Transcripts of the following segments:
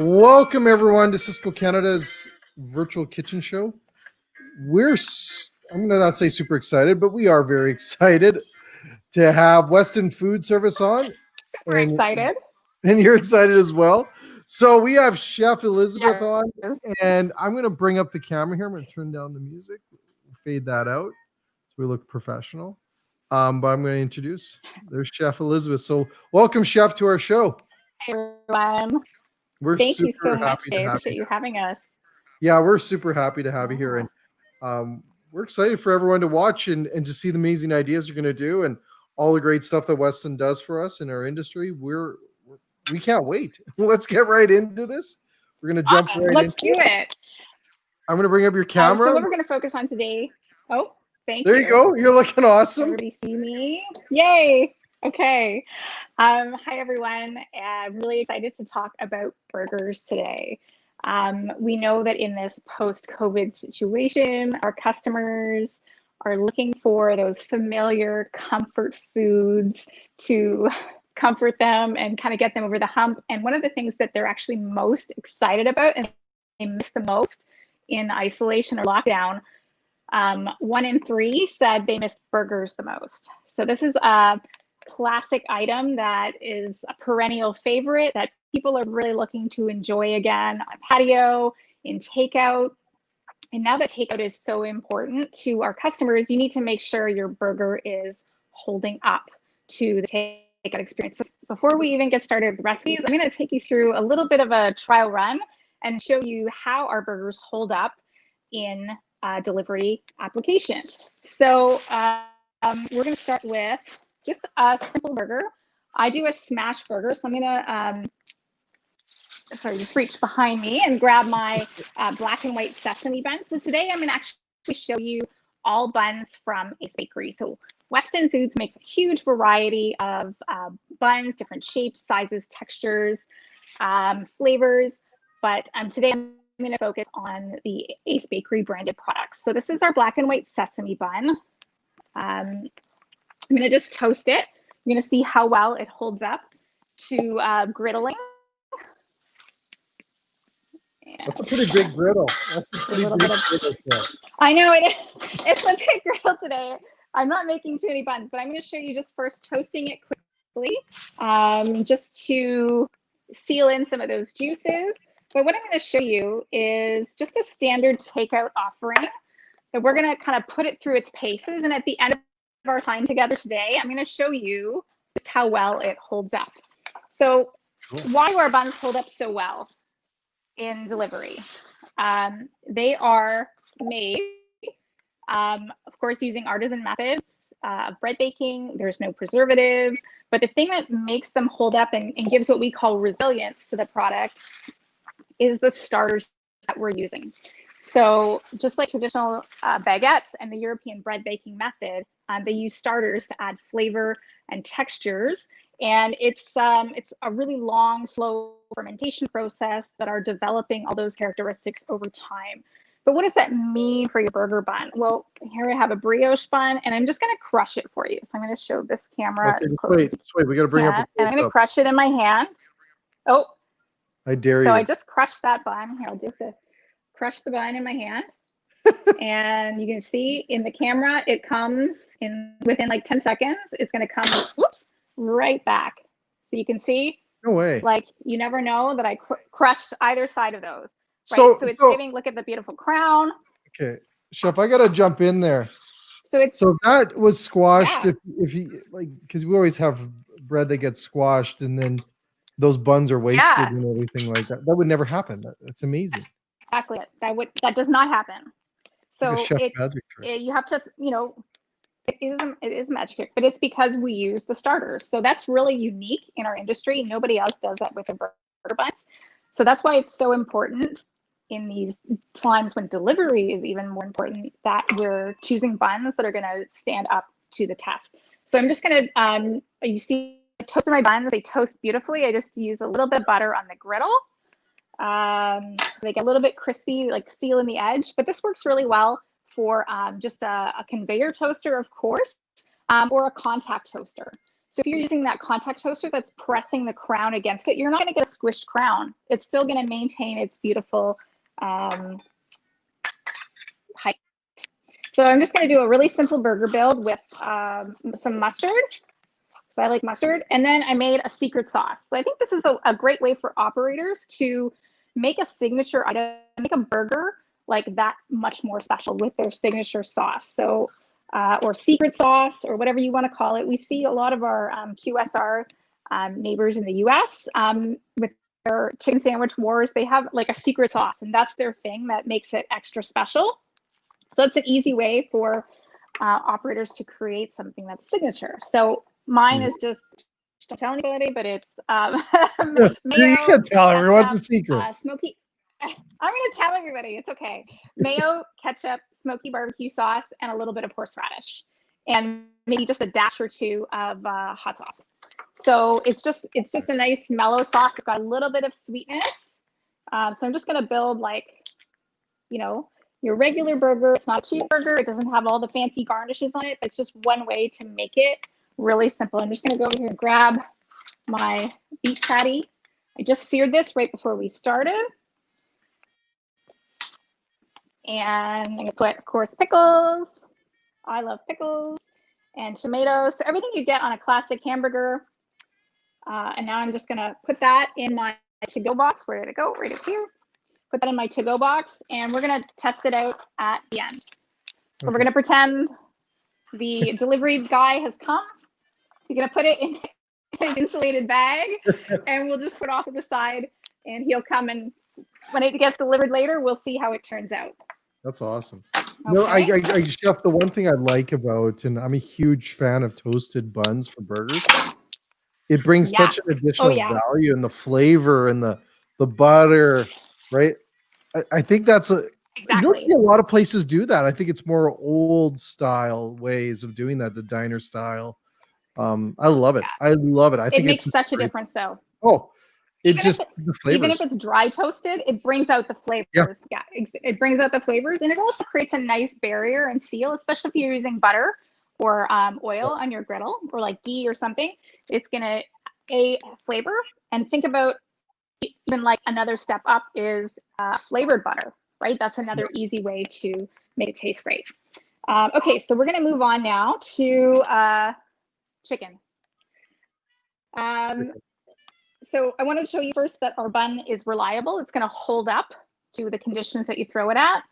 Welcome everyone to Sysco Canada's virtual kitchen show. I'm gonna not say super excited, but we are very excited to have Weston Foodservice on, We're and excited. and you're excited as well. So we have Chef Elizabeth Yes. on, and I'm gonna bring up the camera here. I'm gonna turn down the music, fade that out, so we look professional. But I'm gonna introduce. There's Chef Elizabeth. So welcome, Chef, to our show. Hey, everyone. We're Thank you so super much, happy to Dave. have Appreciate you. you having us. Yeah, we're super happy to have you here, Yeah. and we're excited for everyone to watch and to see the amazing ideas you're going to do and all the great stuff that Weston does for us in our industry. We can't wait. Let's get right into this. We're going to jump Awesome. right Let's into do it. it. I'm going to bring up your camera. So what we're going to focus on today. Oh, thank There you go. You're looking awesome. Everybody see me? Yay. Okay. Hi, everyone. I'm really excited to talk about burgers today. We know that in this post-COVID situation, our customers are looking for those familiar comfort foods to comfort them and kind of get them over the hump. And one of the things that they're actually most excited about and they miss the most in isolation or lockdown, 1 in 3 said they miss burgers the most. So this is a classic item that is a perennial favorite that people are really looking to enjoy again on patio, in takeout. And now that takeout is so important to our customers, you need to make sure your burger is holding up to the takeout experience. So before we even get started with the recipes, I'm going to take you through a little bit of a trial run and show you how our burgers hold up in delivery application. So we're going to start with just a simple burger. I do a smash burger, so I'm going to just reach behind me and grab my black and white sesame bun. So today I'm going to actually show you all buns from Ace Bakery. So Weston Foods makes a huge variety of buns, different shapes, sizes, textures, flavors. But today I'm going to focus on the Ace Bakery branded products. So this is our black and white sesame bun. I'm going to just toast it. I'm going to see how well it holds up to griddling. That's a pretty big griddle. That's a pretty big griddle. I know it is. It's a big griddle today. I'm not making too many buns, but I'm going to show you just first toasting it quickly, just to seal in some of those juices. But what I'm going to show you is just a standard takeout offering that we're going to kind of put it through its paces. And at the end of our time together today, I'm going to show you just how well it holds up. So why do our buns hold up so well in delivery? They are made, of course, using artisan methods of bread baking. There's no preservatives. But the thing that makes them hold up and gives what we call resilience to the product is the starters that we're using. So just like traditional baguettes and the European bread baking method, they use starters to add flavor and textures. And it's a really long, slow fermentation process that are developing all those characteristics over time. But what does that mean for your burger bun? Well, here I have a brioche bun, and I'm just going to crush it for you. So I'm going to show this camera. Okay, wait, we got to bring up. And I'm going to crush it in my hand. Oh, I dare you. So I just crushed that bun. Here, I'll do the crush the bun in my hand. And you can see in the camera, it comes in within like 10 seconds. It's going to come, whoops, right back. So you can see. No way. Like you never know that I crushed either side of those. Right? So it's giving, look at the beautiful crown. Okay, Chef, I got to jump in there. So that was squashed. Yeah. If you like, because we always have bread that gets squashed and then those buns are wasted and everything like that. That would never happen. That's amazing. Exactly. That does not happen. So like a chef magic trick. You have to, it is a magic trick, but it's because we use the starters. So that's really unique in our industry. Nobody else does that with the burger buns. So that's why it's so important in these times when delivery is even more important that we're choosing buns that are going to stand up to the test. So I'm just going to, you see, I toasted my buns. They toast beautifully. I just use a little bit of butter on the griddle. They get a little bit crispy, like seal in the edge, but this works really well for just a conveyor toaster, of course, or a contact toaster. So if you're using that contact toaster that's pressing the crown against it, you're not going to get a squished crown. It's still going to maintain its beautiful height. So I'm just going to do a really simple burger build with some mustard, because I like mustard. And then I made a secret sauce. So I think this is a great way for operators to make a signature item, make a burger like that much more special with their signature sauce. So or secret sauce, or whatever you want to call it. We see a lot of our QSR neighbors in the US with their chicken sandwich wars. They have like a secret sauce, and that's their thing that makes it extra special. So it's an easy way for operators to create something that's signature. So mine is just, don't tell anybody, but it's You mayo, can tell everyone ketchup, the secret. smoky. I'm going to tell everybody. It's okay. Mayo, ketchup, smoky barbecue sauce, and a little bit of horseradish, and maybe just a dash or two of hot sauce. So it's just a nice mellow sauce. It's got a little bit of sweetness. So I'm just going to build like, you know, your regular burger. It's not a cheeseburger. It doesn't have all the fancy garnishes on it. It's just one way to make it really simple. I'm just going to go over here and grab my beef patty. I just seared this right before we started. And I'm gonna put, of course, pickles. I love pickles, and tomatoes. So everything you get on a classic hamburger. And now I'm just gonna put that in my to-go box. Where did it go? Right up here. Put that in my to-go box, and we're gonna test it out at the end. So we're gonna pretend the delivery guy has come. You're gonna put it in an insulated bag, and we'll just put off to the side, and he'll come, and when it gets delivered later, we'll see how it turns out. That's awesome. Okay. No, I Chef, the one thing I like about, and I'm a huge fan of toasted buns for burgers, it brings such an additional value in the flavor and the butter, right? I think that's you don't see a lot of places do that. I think it's more old style ways of doing that, the diner style. I love it. I love it. I think it makes such a difference, though. Oh, the flavors. Even if it's dry toasted, it brings out the flavors. Yeah, it brings out the flavors, and it also creates a nice barrier and seal, especially if you're using butter or oil on your griddle, or like ghee or something. It's gonna flavor. And think about even like another step up is flavored butter, right? That's another easy way to make it taste great. Okay, so we're gonna move on now to chicken. So I wanted to show you first that our bun is reliable. It's going to hold up to the conditions that you throw it at,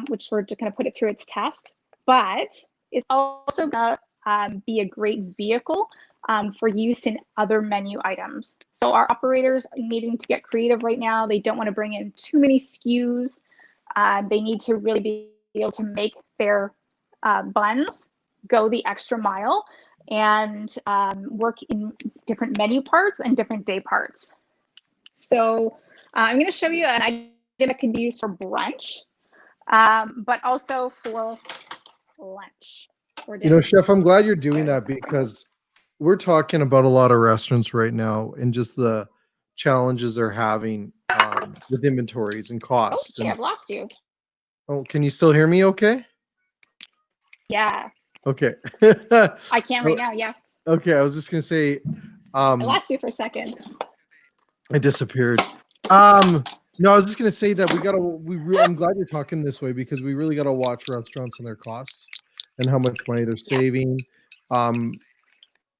which we're just going to put it through its test. But it's also going to be a great vehicle for use in other menu items. So our operators are needing to get creative right now. They don't want to bring in too many SKUs. They need to really be able to make their buns go the extra mile and work in different menu parts and different day parts. So I'm going to show you an item that can be used for brunch, but also for lunch or dinner. You know, Chef, I'm glad you're doing that, because we're talking about a lot of restaurants right now and just the challenges they're having with inventories and costs. Okay, I've lost you. Oh, can you still hear me okay? Yeah. Okay. I can right now, yes. Okay, I was just gonna say I lost you for a second. I disappeared. No, I was just gonna say that I'm glad you're talking this way, because we really gotta watch restaurants and their costs and how much money they're saving.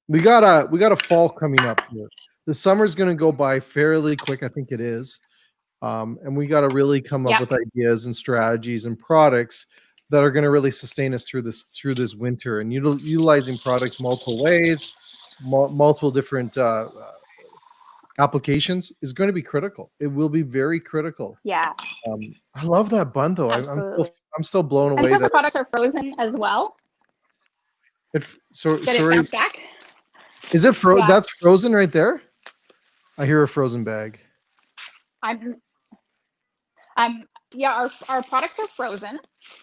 We got a fall coming up here. The summer's gonna go by fairly quick, I think it is. And we gotta really come up with ideas and strategies and products that are going to really sustain us through this winter, and utilizing products multiple ways, multiple different applications is going to be critical. It will be very critical. Yeah. I love that bun though. I'm still blown away. Because the products are frozen as well. Sorry. Back? Is it frozen? Yeah. That's frozen right there. I hear a frozen bag. Yeah, our products are frozen.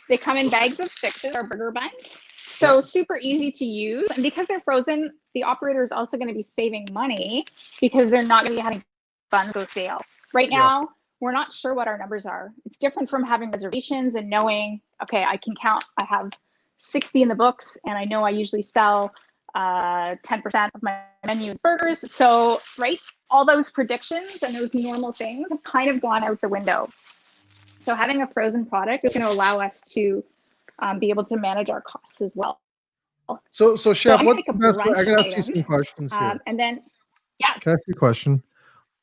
They come in bags of 6, our Burger Buns. So super easy to use. And because they're frozen, the operator is also going to be saving money, because they're not going to be having buns go stale. Right now, we're not sure what our numbers are. It's different from having reservations and knowing, okay, I can count. I have 60 in the books, and I know I usually sell 10% of my menu is burgers. So, right, all those predictions and those normal things have kind of gone out the window. So having a frozen product is going to allow us to be able to manage our costs as well. So Chef, I'm what's gonna the make a best way? I brunch can ask you item, some questions here. and then, yes, Can I ask you a question?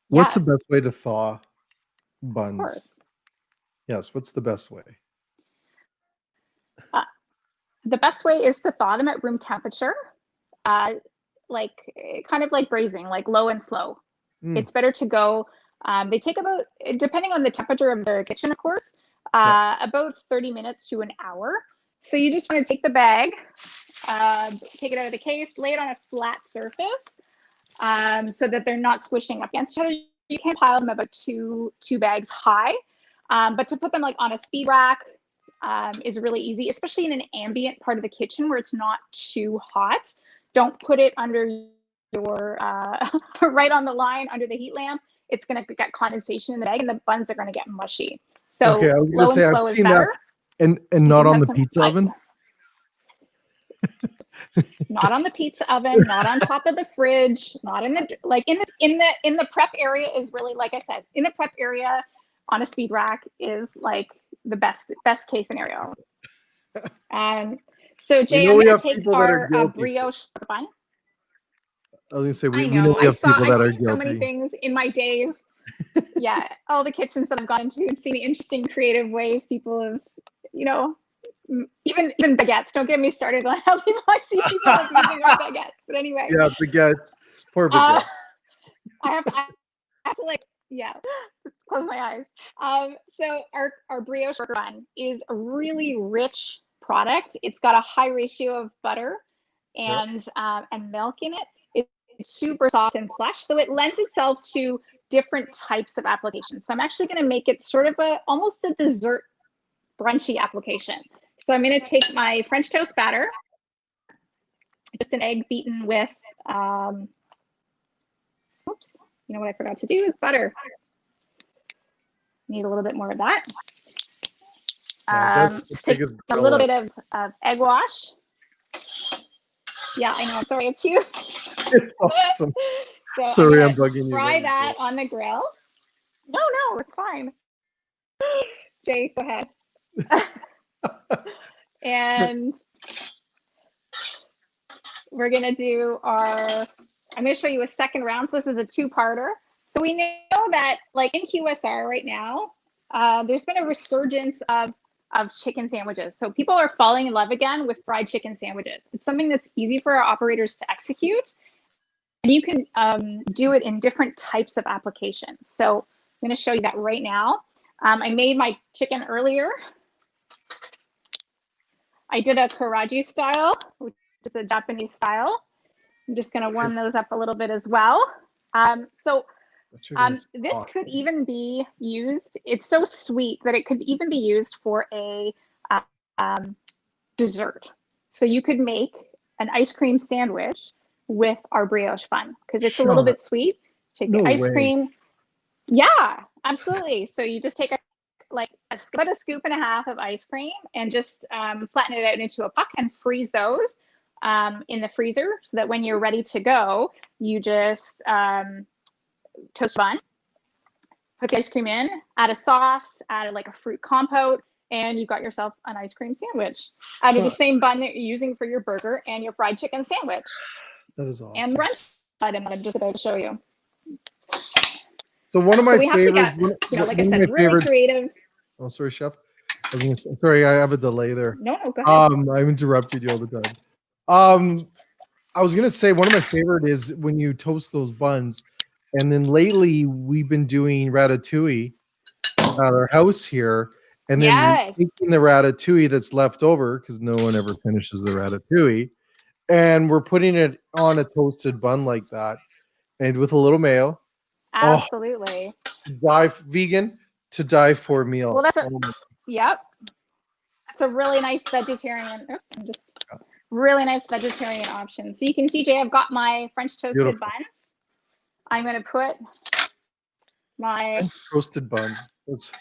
What's the yes, best way to thaw of buns? course. Yes, what's the best way? The best way is to thaw them at room temperature, like kind of like braising, like low and slow. It's better to go. They take about, depending on the temperature of the kitchen, of course, about 30 minutes to an hour. So you just want to take the bag, take it out of the case, lay it on a flat surface, so that they're not squishing up against each other. You can pile them about two bags high, but to put them like on a speed rack is really easy, especially in an ambient part of the kitchen where it's not too hot. Don't put it under your right on the line under the heat lamp. It's going to get condensation in the bag, and the buns are going to get mushy. So okay, I was low gonna say and slow I've is seen better. that, and not on the pizza oven. Not on the pizza oven, not on top of the fridge, not in the like in the prep area is really, like I said, in the prep area on a speed rack is like the best case scenario. So Jay, I'm going to take our brioche bun. I was gonna say I we know know we have people that are I've seen so many guilty. things in my days. Yeah, all the kitchens that I've gone into and seen the interesting, creative ways people have, you know, even baguettes. Don't get me started on how people I see people like using our baguettes. But anyway. Yeah, baguettes. Poor baguette. I have to like, yeah, just close my eyes. So our brioche burger bun is a really rich product. It's got a high ratio of butter and milk in it. It's super soft and plush, so it lends itself to different types of applications. So I'm actually going to make it sort of almost a dessert brunchy application. So I'm going to take my French toast batter, just an egg beaten with, oops, you know what I forgot to do is butter. Need a little bit more of that. Just take a little bit of egg wash. Yeah, I know. I'm sorry, it's you. It's awesome. So sorry, I'm bugging you. Fry that on the grill. No, it's fine. Jay, go ahead. And we're gonna do I'm gonna show you a second round. So this is a two-parter. So we know that like in QSR right now, there's been a resurgence of chicken sandwiches. So people are falling in love again with fried chicken sandwiches. It's something that's easy for our operators to execute. And you can do it in different types of applications. So I'm going to show you that right now. I made my chicken earlier. I did a karaage style, which is a Japanese style. I'm just going to warm those up a little bit as well. This could even be used. It's so sweet that it could even be used for a dessert. So you could make an ice cream sandwich with our brioche bun because it's a little bit sweet. Take the ice cream. Yeah, absolutely. So you just take about a scoop and a half of ice cream and just flatten it out into a puck and freeze those in the freezer so that when you're ready to go, you just toast bun, put the ice cream in, add a sauce, add like a fruit compote, and you've got yourself an ice cream sandwich out of the same bun that you're using for your burger and your fried chicken sandwich. That is awesome. And the brunch item that I'm just about to show you. So one of my favorites, like I said, really creative. Oh, sorry, Chef. Sorry, I have a delay there. No, go ahead. I interrupted you all the time. I was gonna say one of my favorite is when you toast those buns, and then lately we've been doing ratatouille at our house here, and then taking the ratatouille that's left over because no one ever finishes the ratatouille, and we're putting it on a toasted bun like that, and with a little mayo. Absolutely. Vegan to die for meal. Well, yep. That's a really nice vegetarian. Really nice vegetarian option. So you can see, Jay, I've got my French toasted buns. I'm going to put my French toasted buns. That's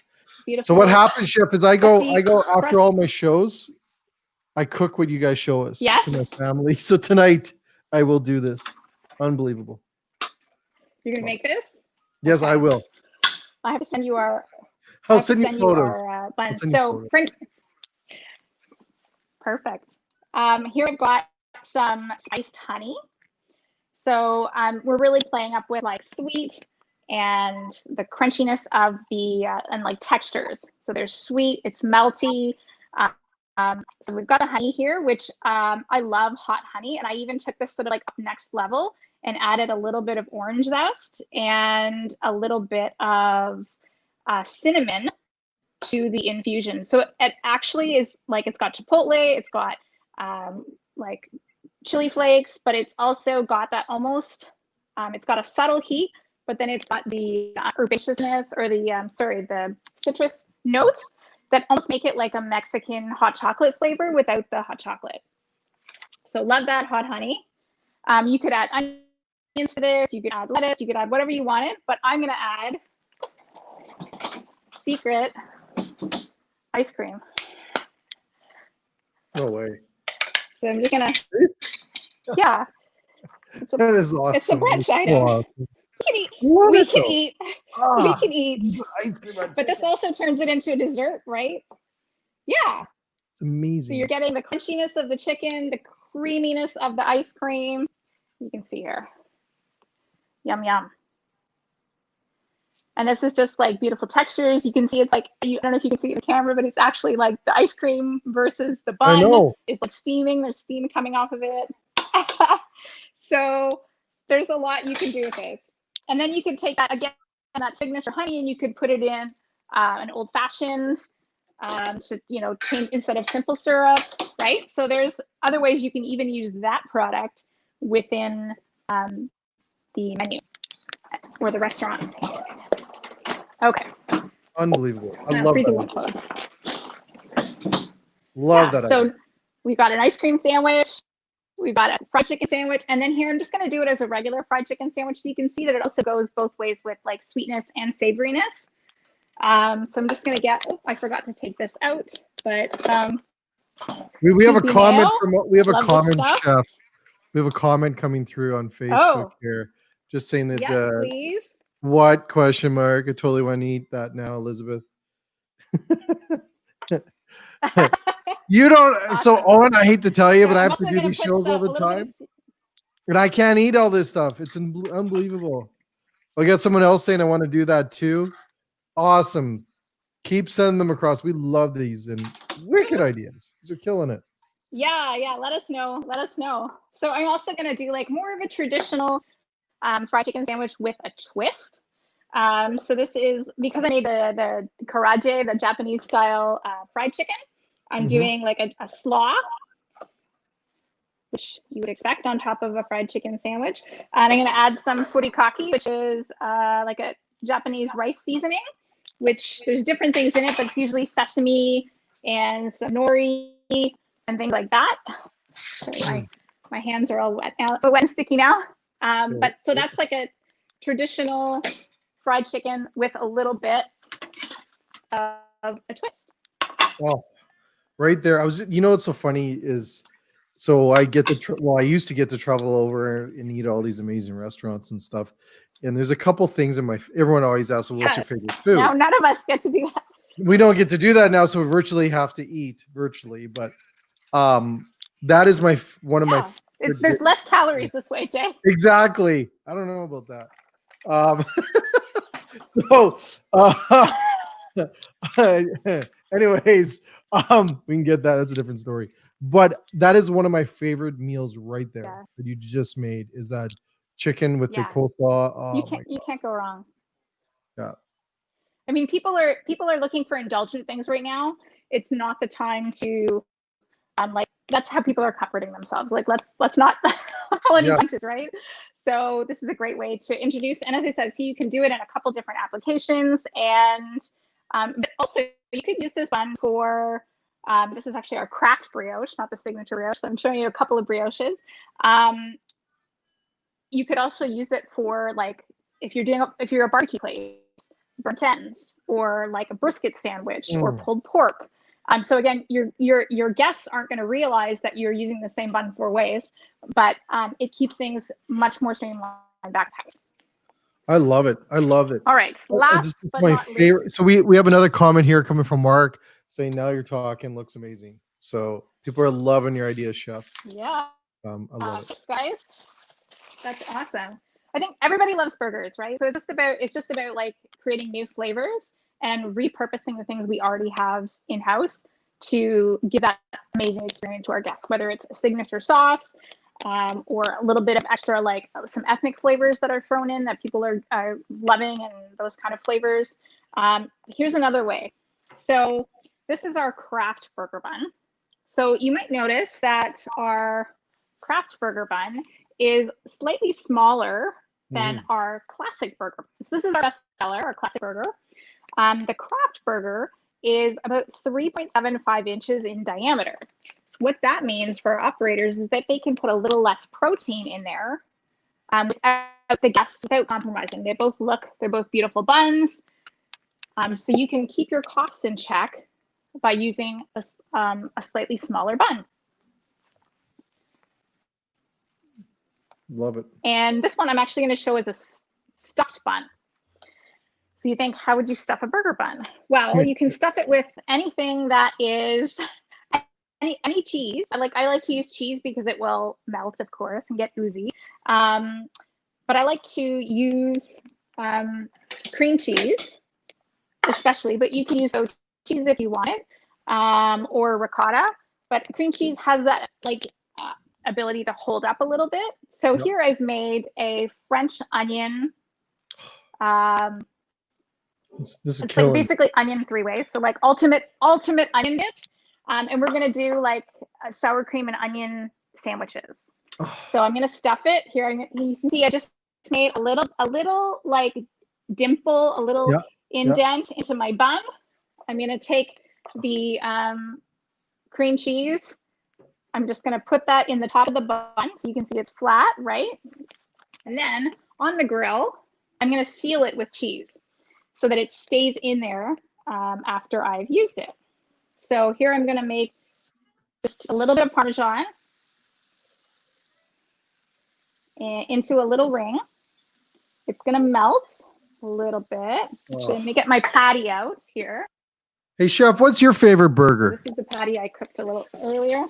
beautiful. So what happens, Chef, is I go after all my shows, I cook what you guys show us to my family. So tonight I will do this. Unbelievable. You're gonna make this? Yes, I Okay. will. I have to send you our. I I'll have to send you send you photos. our buns. send you So, photos. perfect. Here I've got some spiced honey. So we're really playing up with like sweet and the crunchiness of the and like textures. So there's sweet, it's melty. So we've got the honey here, which I love hot honey, and I even took this sort of like up next level and added a little bit of orange zest and a little bit of cinnamon to the infusion. So it actually is like it's got chipotle, it's got like chili flakes, but it's also got that almost it's got a subtle heat, but then it's got the herbaceousness or the the citrus notes that almost make it like a Mexican hot chocolate flavor without the hot chocolate. So love that hot honey. You could add onions to this, you could add lettuce, you could add whatever you wanted, but I'm gonna add secret ice cream. No way. So I'm just gonna, yeah. That is awesome. It's a brunch item. Awesome. We can eat. We Ah, can eat. ice cream on But this chicken. also turns it into a dessert, right? Yeah. It's amazing. So you're getting the crunchiness of the chicken, the creaminess of the ice cream. You can see here. Yum, yum. And this is just like beautiful textures. You can see it's like, I don't know if you can see it in the camera, but it's actually like the ice cream versus the I bun know. is like steaming. There's steam coming off of it. So there's a lot you can do with this. And then you could take that again, that signature honey, and you could put it in an old fashioned, to, you know, change instead of simple syrup, right? So there's other ways you can even use that product within the menu or the restaurant. Okay. Unbelievable. Oops. I love freezer that. won't close. Love that. So idea. we've got an ice cream sandwich. We've got a fried chicken sandwich. And then here, I'm just going to do it as a regular fried chicken sandwich. So you can see that it also goes both ways with like sweetness and savoriness. So I'm just going to get, oh, I forgot to take this out, but we have a Pinky comment mayo. from we have a Love this comment, stuff. chef. We have a comment coming through on Facebook Oh, here, just saying that yes, please. what question mark? I totally want to eat that now, Elizabeth. You don't. Awesome. So Owen, I hate to tell you, but I I'm have to also do gonna these put shows all a the little bit time, of, and I can't eat all this stuff. It's unbelievable. I got someone else saying I want to do that too. Awesome. Keep sending them across. We love these and wicked ideas. These are killing it. yeah, let us know. Let us know. So I'm also going to do like more of a traditional fried chicken sandwich with a twist. So this is because I made the karaage, the Japanese style fried chicken. I'm doing like a slaw, which you would expect on top of a fried chicken sandwich. And I'm going to add some furikake, which is like a Japanese rice seasoning, which there's different things in it, but it's usually sesame and some nori and things like that. Sorry, my hands are all wet now, wet and sticky now. But so that's like a traditional fried chicken with a little bit of a twist. Oh, right there. What's so funny is, so I get to, I used to get to travel over and eat all these amazing restaurants and stuff. And there's a couple things everyone always asks, well, what's your favorite food? Now, none of us get to do that. We don't get to do that now. So we virtually have to eat virtually, but that is one of my there's less calories this way, Jay. Exactly. I don't know about that. Anyways, we can get that. That's a different story. But that is one of my favorite meals right there that you just made, is that chicken with the coleslaw. Oh, you can't go wrong. Yeah. I mean, people are looking for indulgent things right now. It's not the time to like, that's how people are comforting themselves. Like, let's not pull any punches, right? So this is a great way to introduce. And as I said, so you can do it in a couple different applications. And but also you could use this one for, this is actually our craft brioche, not the signature brioche. So I'm showing you a couple of brioches. You could also use it for like, if you're a barbecue place, burnt ends, or like a brisket sandwich or pulled pork. So again, your guests aren't going to realize that you're using the same bun 4 ways, but it keeps things much more streamlined back to house. I love it. I love it. All right, last but my not favorite. least. So we have another comment here coming from Mark saying, "Now you're talking, looks amazing." So people are loving your idea, Chef. Yeah. I love it. Thanks, guys. That's awesome. I think everybody loves burgers, right? So it's just about like creating new flavors and repurposing the things we already have in house to give that amazing experience to our guests, whether it's a signature sauce or a little bit of extra, like some ethnic flavors that are thrown in that people are loving, and those kind of flavors. Here's another way. So this is our craft burger bun. So you might notice that our craft burger bun is slightly smaller than our classic burger. So this is our best seller, our classic burger. The craft burger is about 3.75 inches in diameter. So what that means for our operators is that they can put a little less protein in there without the guests, without compromising. They're both beautiful buns. So you can keep your costs in check by using a slightly smaller bun. Love it. And this one I'm actually going to show as a stuffed bun. So you think, how would you stuff a burger bun? Well, you can stuff it with anything that is any cheese. I like to use cheese because it will melt, of course, and get oozy. But I like to use cream cheese, especially. But you can use goat cheese if you want it, or ricotta. But cream cheese has that ability to hold up a little bit. So here I've made a French onion. This is it's like basically onion 3 ways. So like ultimate onion dip. And we're gonna do like sour cream and onion sandwiches. So I'm gonna stuff it here. You can see I just made a little like dimple, a little indent into my bun. I'm gonna take the cream cheese. I'm just going to put that in the top of the bun so you can see it's flat, right? And then on the grill, I'm going to seal it with cheese so that it stays in there after I've used it. So here I'm going to make just a little bit of Parmesan into a little ring. It's going to melt a little bit. Actually, let me get my patty out here. Hey, Chef, what's your favorite burger? This is the patty I cooked a little earlier.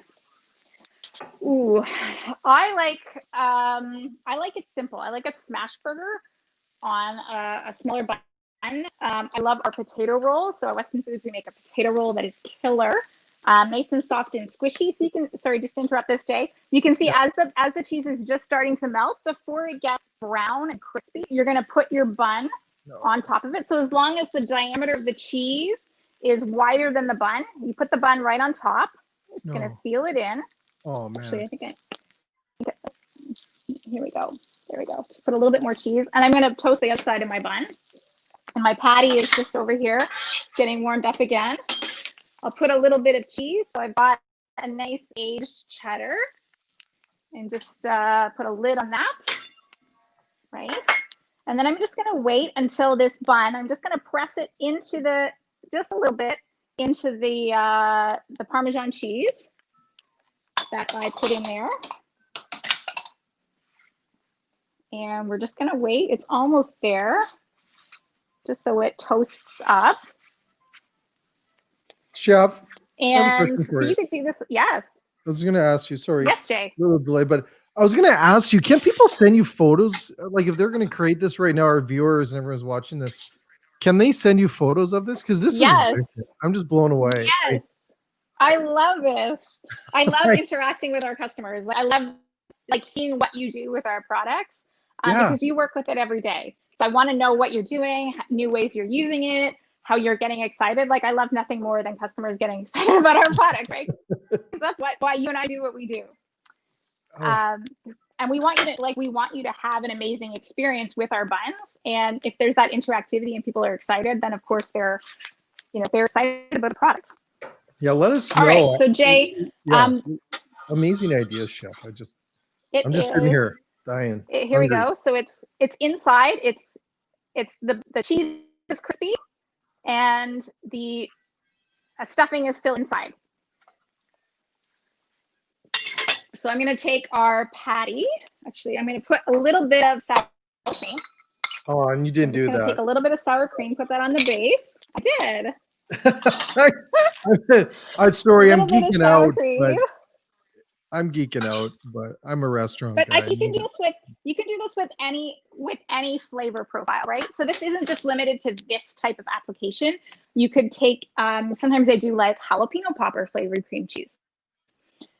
Ooh, I like it simple. I like a smash burger on a smaller bun. I love our potato roll. So at Weston Foods, we make a potato roll that is killer, nice and soft and squishy. So you can, sorry, just to interrupt this, Jay. You can see as the cheese is just starting to melt, before it gets brown and crispy, you're gonna put your bun on top of it. So as long as the diameter of the cheese is wider than the bun, you put the bun right on top. It's gonna seal it in. Oh man! Actually, I think here we go. There we go. Just put a little bit more cheese, and I'm going to toast the outside of my bun. And my patty is just over here, getting warmed up again. I'll put a little bit of cheese. So I've got a nice aged cheddar, and just put a lid on that, right? And then I'm just going to wait until this bun. I'm just going to press it into just a little bit into the Parmesan cheese that I put in there. And we're just gonna wait. It's almost there, just so it toasts up. Chef, and so you could do this. Yes. I was gonna ask you, sorry. Yes, Jay. A little delay, but I was gonna ask you, can people send you photos? Like if they're gonna create this right now, our viewers and everyone's watching this, can they send you photos of this? Because this is I'm just blown away. Yes. I love this. I love interacting with our customers. I love seeing what you do with our products because you work with it every day. So I want to know what you're doing, new ways you're using it, how you're getting excited. Like I love nothing more than customers getting excited about our product, right? That's why you and I do what we do. And we want you to have an amazing experience with our buns. And if there's that interactivity and people are excited, then of course they're excited about the product. Yeah, let us know. All right, so Jay, amazing idea, Chef. I'm just sitting here dying. Here we go. So it's inside. It's the cheese is crispy, and the stuffing is still inside. So I'm going to take our patty. Actually, I'm going to put a little bit of sour cream. Oh, and you didn't do I'm just going to take a little bit of sour cream, put that on the base. I did. I'm sorry, I'm Little bit of geeking sour out. cream. But I'm geeking out, but I'm a restaurant But guy. you can do this with any flavor profile, right? So this isn't just limited to this type of application. You could take sometimes they do like jalapeno popper flavored cream cheese.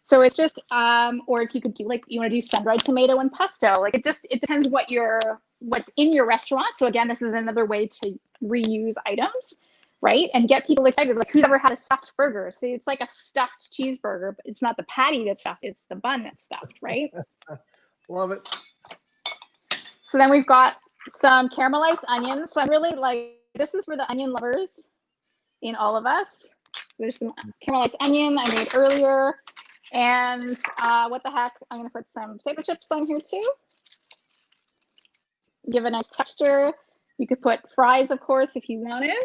So it's just or if you could do like you want to do sun-dried tomato and pesto. Like it depends what's in your restaurant. So again, this is another way to reuse items, right? And get people excited. Like who's ever had a stuffed burger? See, it's like a stuffed cheeseburger, but it's not the patty that's stuffed, it's the bun that's stuffed, right? Love it. So then we've got some caramelized onions. So I'm really like, this is for the onion lovers in all of us. So there's some caramelized onion I made earlier. And what the heck, I'm gonna put some potato chips on here too. Give a nice texture. You could put fries, of course, if you wanted.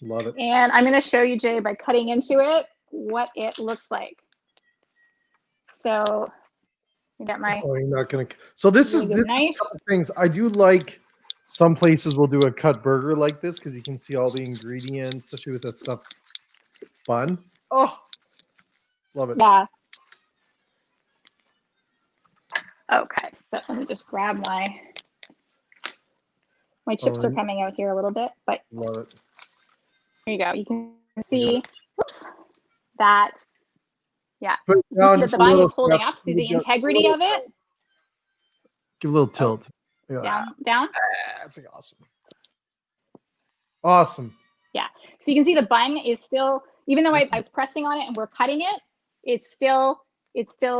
Love it. And I'm going to show you, Jay, by cutting into it, what it looks like. So I got my. Oh, you're not gonna. So this really is knife. a couple things. I do like some places will do a cut burger like this because you can see all the ingredients, especially with that stuff bun. Oh, love it. Yeah. Okay, so let me just grab my chips are coming out here a little bit, but love it. There you go. You can see that. Yeah. Put You can see that the bun is holding step. up. See the integrity of it. Give a little tilt. Down. That's like awesome. Awesome. Yeah. So you can see the bun is still, even though I was pressing on it and we're cutting it, it's still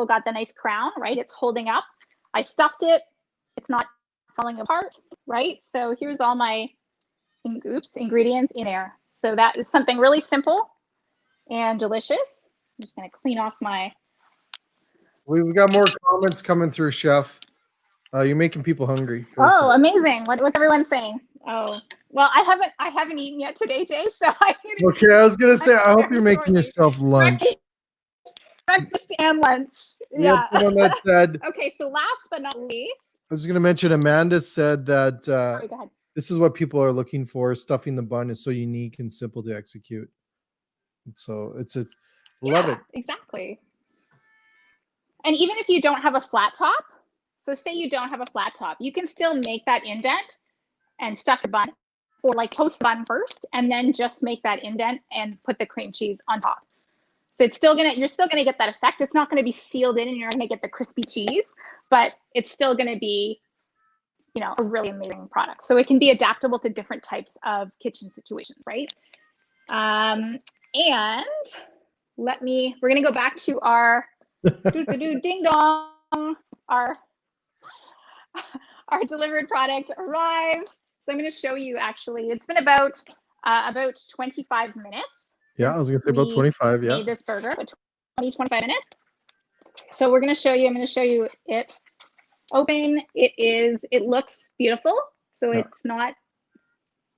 got the nice crown, right? It's holding up. I stuffed it. It's not falling apart, right? So here's all my ingredients in there. So that is something really simple and delicious. I'm just going to clean off my. We've got more comments coming through, Chef. You're making people hungry. Oh, amazing! What's everyone saying? Oh, well, I haven't eaten yet today, Jay. So okay, I was gonna say, I hope you're making yourself lunch. Breakfast and lunch. Yeah. Someone that said. Okay, so last but not least, I was gonna mention Amanda said that sorry, go ahead. this is what people are looking for. Stuffing the bun is so unique and simple to execute. So love it. Exactly. And even if you don't have a flat top, so say you don't have a flat top, you can still make that indent and stuff the bun, or like toast the bun first, and then just make that indent and put the cream cheese on top. So you're still gonna get that effect. It's not gonna be sealed in, and you're gonna get the crispy cheese, but it's still gonna be, a really amazing product. So it can be adaptable to different types of kitchen situations, right? And we're gonna go back to our ding dong, our delivered product arrived. So I'm going to show you, actually, it's been about 25 minutes. Yeah, I was going to say about 25. Yeah. Made this burger, but 25 minutes. So I'm going to show you it open. It looks beautiful. So It's not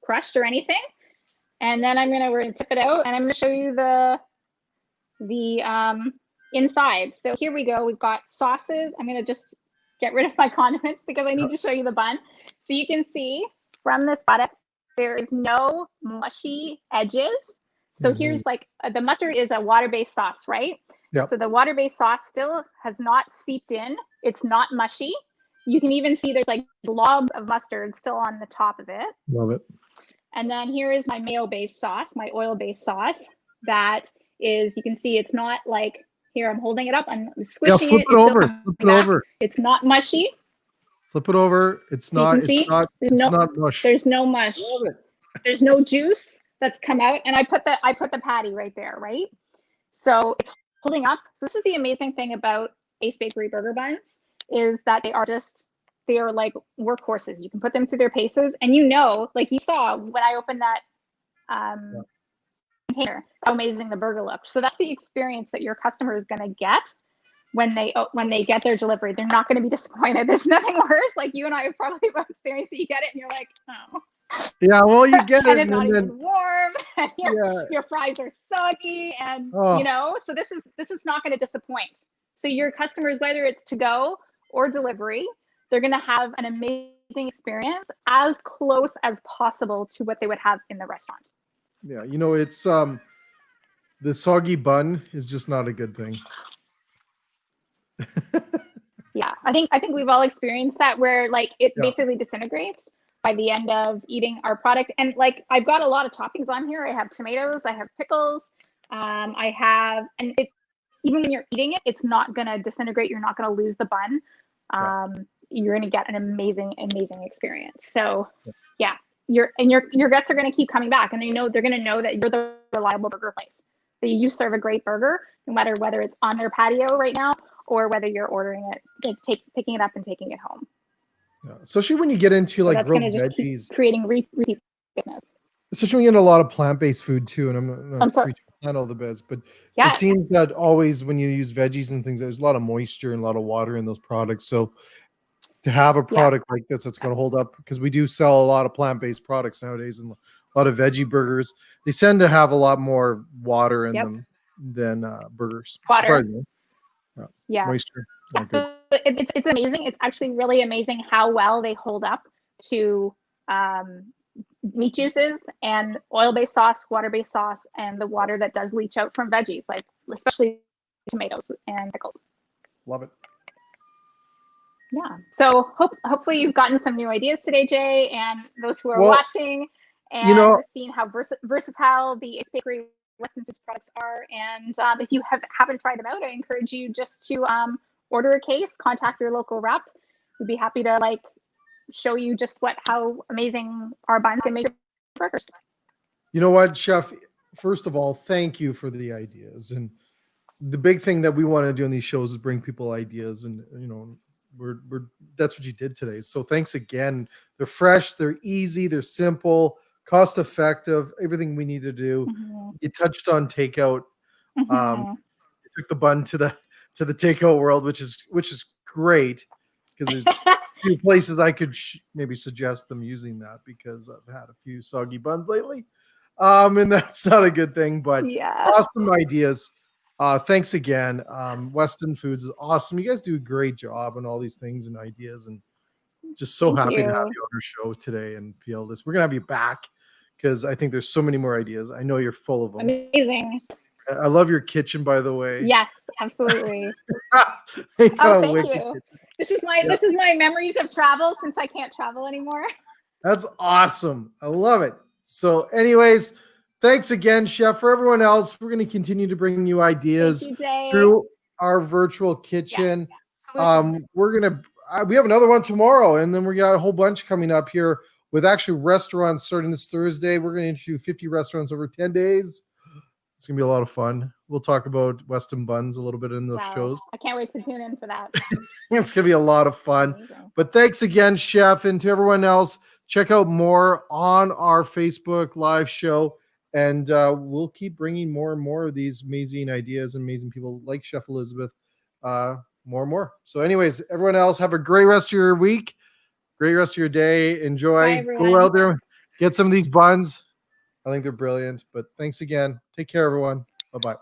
crushed or anything. And then we're going to tip it out, and I'm going to show you the inside. So here we go. We've got sauces. I'm going to just get rid of my condiments because I need to show you the bun. So you can see from this product, there is no mushy edges. So here's the mustard is a water-based sauce, right? Yeah. So the water-based sauce still has not seeped in. It's not mushy. You can even see there's globs of mustard still on the top of it. Love it. And then here is my mayo-based sauce, my oil-based sauce. That is, you can see it's not here, I'm holding it up, I'm squishing flip it over. Flip it over. It's not mushy. Flip it over. It's not mush. There's no mush. There's no juice that's come out. And I put the patty right there, right? So it's holding up. So this is the amazing thing about Ace Bakery burger buns, is that they are like workhorses. You can put them through their paces, and you saw when I opened that container, how amazing the burger looked. So that's the experience that your customer is going to get when they get their delivery. They're not going to be disappointed. There's nothing worse. You and I have probably both experienced it. You get it and you're like, oh. Yeah, well, you get it. And it's not even warm. your fries are soggy, and so this is not going to disappoint. So your customers, whether it's to go or delivery, they're going to have an amazing experience as close as possible to what they would have in the restaurant. Yeah, it's the soggy bun is just not a good thing. Yeah, I think we've all experienced that, where like it basically disintegrates by the end of eating our product. And like, I've got a lot of toppings on here. I have tomatoes, I have pickles, I have, and even when you're eating it, it's not gonna disintegrate. You're not gonna lose the bun. You're gonna get an amazing experience. So yeah, your guests are gonna keep coming back, and they're gonna know that you're the reliable burger place. That you serve a great burger, no matter whether it's on their patio right now or whether you're ordering it, picking it up and taking it home. Yeah. Especially when you get into like grilled veggies, creating repeat business. Especially when you get a lot of plant-based food too. And I'm sorry, not all the best, but it seems that always when you use veggies and things, there's a lot of moisture and a lot of water in those products. So to have a product like this that's going to hold up, because we do sell a lot of plant-based products nowadays and a lot of veggie burgers, they tend to have a lot more water in them than burgers. Water. Moisture. It's amazing. It's actually really amazing how well they hold up to meat juices and oil-based sauce, water-based sauce, and the water that does leach out from veggies, like especially tomatoes and pickles. Love it. Yeah. So hopefully you've gotten some new ideas today, Jay, and those who are watching, and just seeing how versatile the Ace Bakery Weston Foods products are. And if you haven't tried them out, I encourage you just to order a case, contact your local rep. We'd be happy to show you just how amazing our buns can make burgers. You know what, Chef? First of all, thank you for the ideas. And the big thing that we want to do in these shows is bring people ideas, and that's what you did today. So thanks again. They're fresh, they're easy, they're simple, cost effective, everything we need to do. You touched on takeout. You took the bun to the takeout world, which is great, because there's a few places I could maybe suggest them using that, because I've had a few soggy buns lately, and that's not a good thing. But awesome ideas. Thanks again. Weston Foods is awesome. You guys do a great job on all these things and ideas, and just so happy to have you on our show today and PL this. We're gonna have you back, because I think there's so many more ideas. I know you're full of them. Amazing. I love your kitchen, by the way. Yes, absolutely. Thank you. This is my memories of travel, since I can't travel anymore. That's awesome. I love it. So anyways, thanks again, Chef. For everyone else, we're going to continue to bring you ideas through our virtual kitchen. We have another one tomorrow, and then we got a whole bunch coming up here with actually restaurants starting this Thursday. We're going to interview 50 restaurants over 10 days. It's going to be a lot of fun. We'll talk about Weston Buns a little bit in those shows. I can't wait to tune in for that. It's going to be a lot of fun. Amazing. But thanks again, Chef. And to everyone else, check out more on our Facebook live show. And we'll keep bringing more and more of these amazing ideas and amazing people like Chef Elizabeth, more and more. So anyways, everyone else, have a great rest of your week. Great rest of your day. Enjoy. Go out there, get some of these buns. I think they're brilliant. But thanks again. Take care, everyone. Bye-bye.